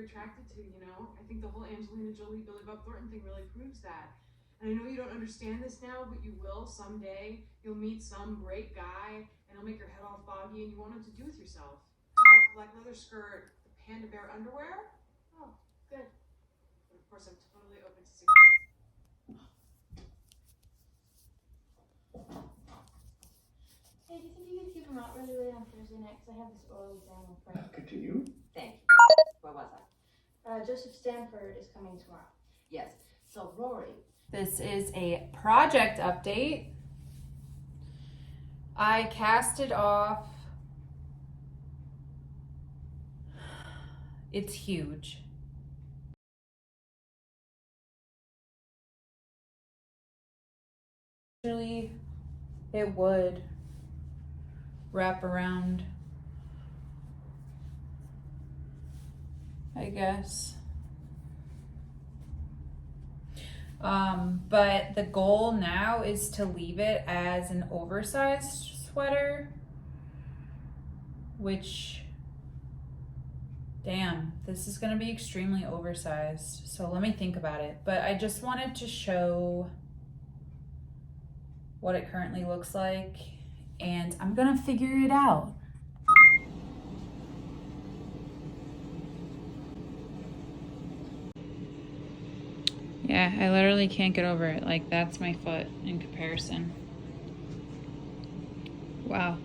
you're attracted to, you know? I think the whole Angelina Jolie, Billy Bob Thornton thing really proves that. And I know you don't understand this now, but you will someday. You'll meet some great guy, and he'll make your head all foggy, and you won't know what to do with yourself. Top, black leather skirt, the panda bear underwear. Oh, good. But of course, I'm totally open to suggestions. Hey, do you think you could keep them out really late on Thursday night? Because I have this oral exam on Friday. Continue. Thank you. Where was I? Joseph Stanford is coming tomorrow. Yes. So Rory. This is a project update. I casted off. It's huge. Actually, it would wrap around, I guess. But the goal now is to leave it as an oversized sweater, which, damn, this is gonna be extremely oversized. So let me think about it. But I just wanted to show what it currently looks like, and I'm gonna figure it out. Yeah, I literally can't get over it. Like, that's my foot in comparison. Wow.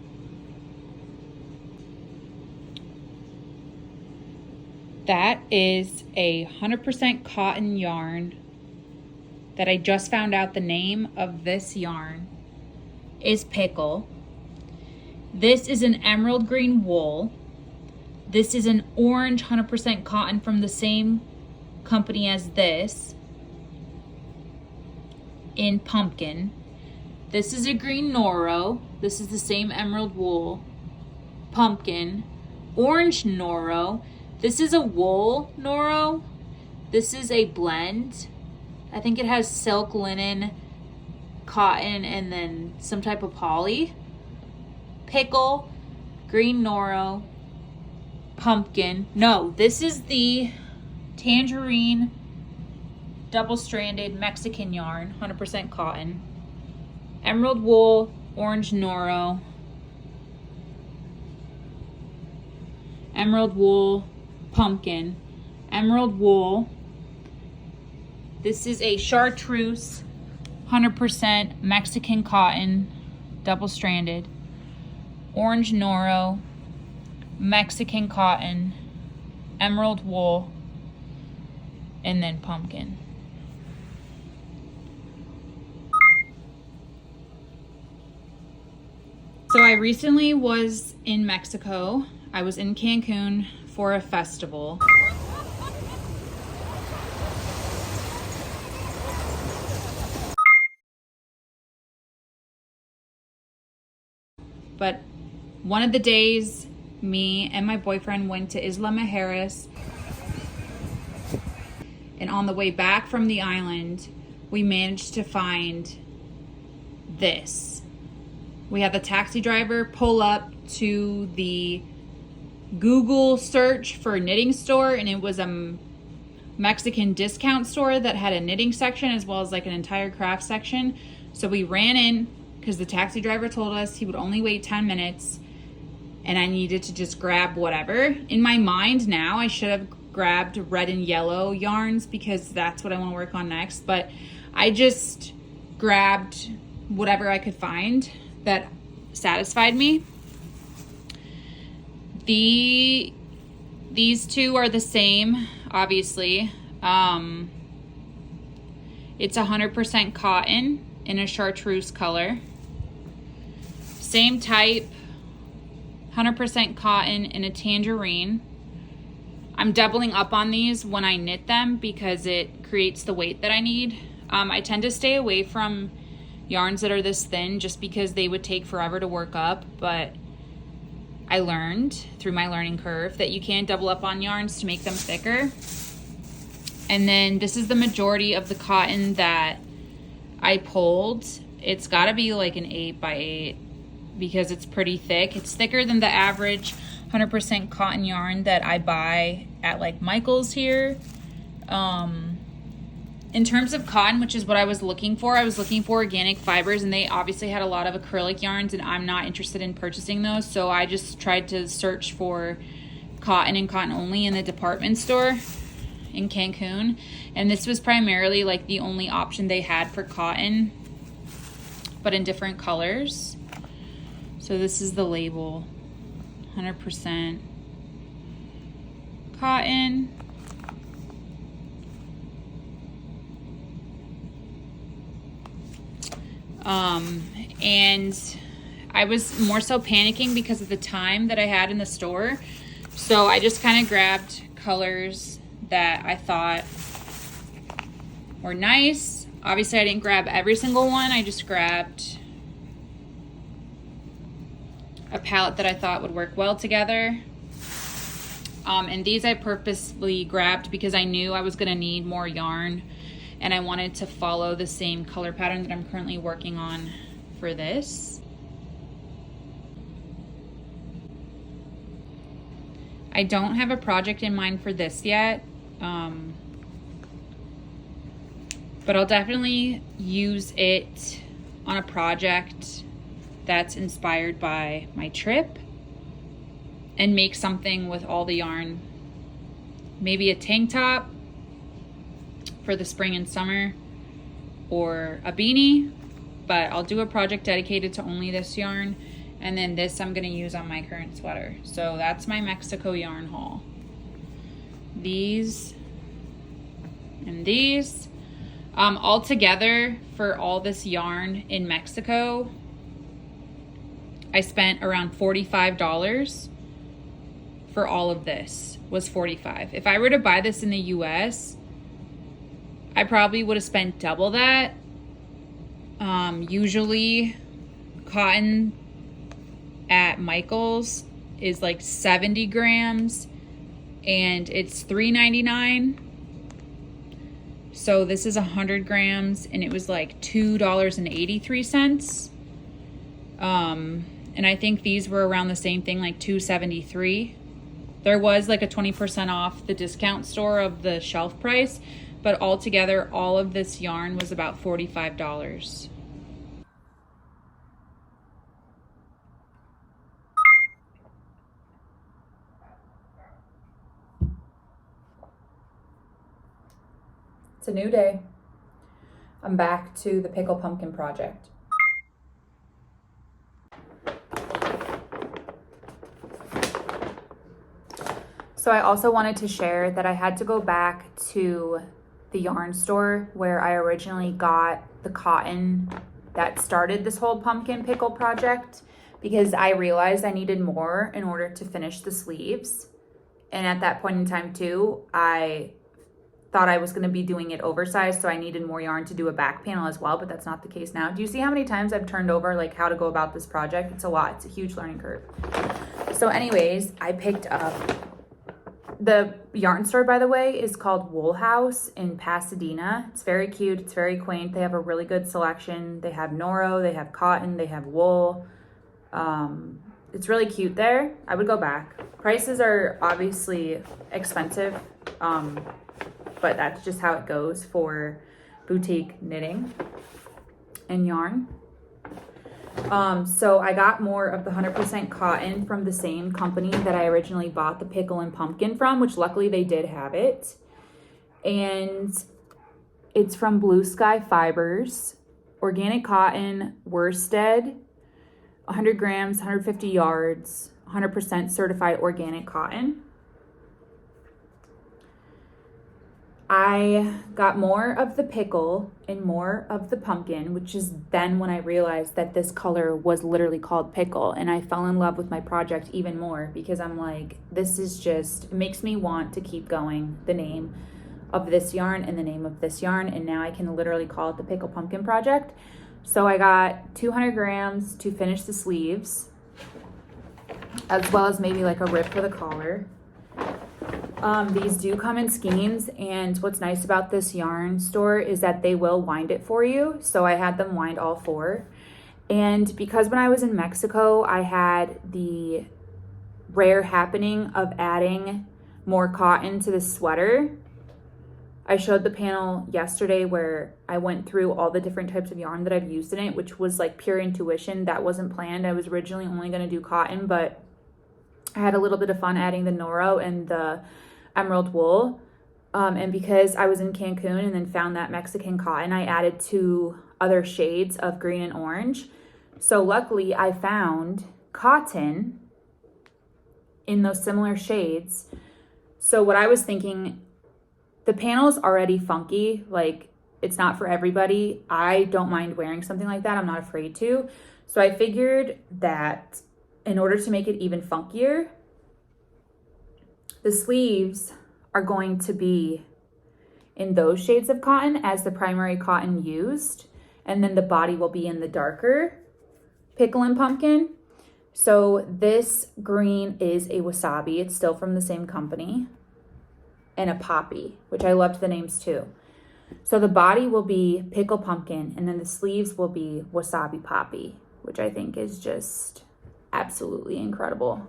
That is a 100% cotton yarn that I just found out the name of. This yarn is Pickle. This is an emerald green wool. This is an orange 100% cotton from the same company as this in pumpkin. This is a green Noro. This is the same emerald wool, pumpkin, orange Noro. This is a wool Noro. This is a blend. I think it has silk, linen, cotton, and then some type of poly. Pickle, green Noro, pumpkin. No, this is the tangerine double-stranded Mexican yarn, 100% cotton. Emerald wool, orange Noro. Emerald wool, pumpkin. Emerald wool. This is a chartreuse, 100% Mexican cotton, double-stranded. Orange Noro, Mexican cotton, emerald wool, and then pumpkin. So I recently was in Mexico. I was in Cancun for a festival. But one of the days, me and my boyfriend went to Isla Mujeres. And on the way back from the island, we managed to find this. We had the taxi driver pull up to the Google search for a knitting store, and it was a Mexican discount store that had a knitting section as well as like an entire craft section. So we ran in because the taxi driver told us he would only wait 10 minutes and I needed to just grab whatever. In my mind now, I should have grabbed red and yellow yarns because that's what I want to work on next. But I just grabbed whatever I could find that satisfied me. These two are the same, obviously. It's 100% cotton in a chartreuse color. Same type, 100% cotton in a tangerine. I'm doubling up on these when I knit them because it creates the weight that I need. I tend to stay away from yarns that are this thin just because they would take forever to work up, but I learned through my learning curve that you can double up on yarns to make them thicker. And then this is the majority of the cotton that I pulled. It's gotta be like an 8x8 because it's pretty thick. It's thicker than the average 100% cotton yarn that I buy at like Michael's here. In terms of cotton, which is what I was looking for organic fibers, and they obviously had a lot of acrylic yarns, and I'm not interested in purchasing those. So I just tried to search for cotton and cotton only in the department store in Cancun. And this was primarily like the only option they had for cotton, but in different colors. So this is the label, 100% cotton. And I was more so panicking because of the time that I had in the store. So I just kind of grabbed colors that I thought were nice. Obviously I didn't grab every single one. I just grabbed a palette that I thought would work well together. And these I purposely grabbed because I knew I was gonna need more yarn, and I wanted to follow the same color pattern that I'm currently working on for this. I don't have a project in mind for this yet, but I'll definitely use it on a project that's inspired by my trip and make something with all the yarn. Maybe a tank top for the spring and summer, or a beanie, but I'll do a project dedicated to only this yarn, and then this I'm gonna use on my current sweater. So that's my Mexico yarn haul. These and these. All together for all this yarn in Mexico, I spent around $45 for all of this, was $45. If I were to buy this in the US, I probably would have spent double that. Usually cotton at Michael's is like 70 grams and it's $3.99. So this is 100 grams and it was like $2.83. And I think these were around the same thing, like $2.73. There was like a 20% off the discount store of the shelf price, but altogether, all of this yarn was about $45. It's a new day. I'm back to the Pickle Pumpkin project. So I also wanted to share that I had to go back to the yarn store where I originally got the cotton that started this whole pumpkin pickle project, because I realized I needed more in order to finish the sleeves. And at that point in time too, I thought I was going to be doing it oversized, so I needed more yarn to do a back panel as well, but that's not the case now. Do you see how many times I've turned over like how to go about this project? It's a lot. It's a huge learning curve. So anyways, I picked up the yarn store, by the way, is called Wool House in Pasadena. It's very cute. It's very quaint. They have a really good selection. They have Noro, they have cotton, they have wool. It's really cute there. I would go back. Prices are obviously expensive, but that's just how it goes for boutique knitting and yarn. So I got more of the 100% cotton from the same company that I originally bought the pickle and pumpkin from, which luckily they did have it. And it's from Blue Sky Fibers, organic cotton, worsted, 100 grams, 150 yards, 100% certified organic cotton. I got more of the pickle and more of the pumpkin, which is then when I realized that this color was literally called pickle, and I fell in love with my project even more because I'm like, this is just, it makes me want to keep going, the name of this yarn and the name of this yarn, and now I can literally call it the Pickle Pumpkin Project. So I got 200 grams to finish the sleeves, as well as maybe like a rip for the collar. These do come in skeins, and what's nice about this yarn store is that they will wind it for you. So I had them wind all four. And because when I was in Mexico, I had the rare happening of adding more cotton to the sweater. I showed the panel yesterday where I went through all the different types of yarn that I've used in it, which was like pure intuition. That wasn't planned. I was originally only going to do cotton, but I had a little bit of fun adding the Noro and the emerald wool. And because I was in Cancun and then found that Mexican cotton, I added 2 other shades of green and orange. So luckily I found cotton in those similar shades. So what I was thinking, the panel is already funky. Like, it's not for everybody. I don't mind wearing something like that. I'm not afraid to. So I figured that in order to make it even funkier, the sleeves are going to be in those shades of cotton as the primary cotton used. And then the body will be in the darker pickle and pumpkin. So this green is a wasabi. It's still from the same company. And a poppy, which I loved the names too. So the body will be pickle pumpkin, and then the sleeves will be wasabi poppy, which I think is just absolutely incredible.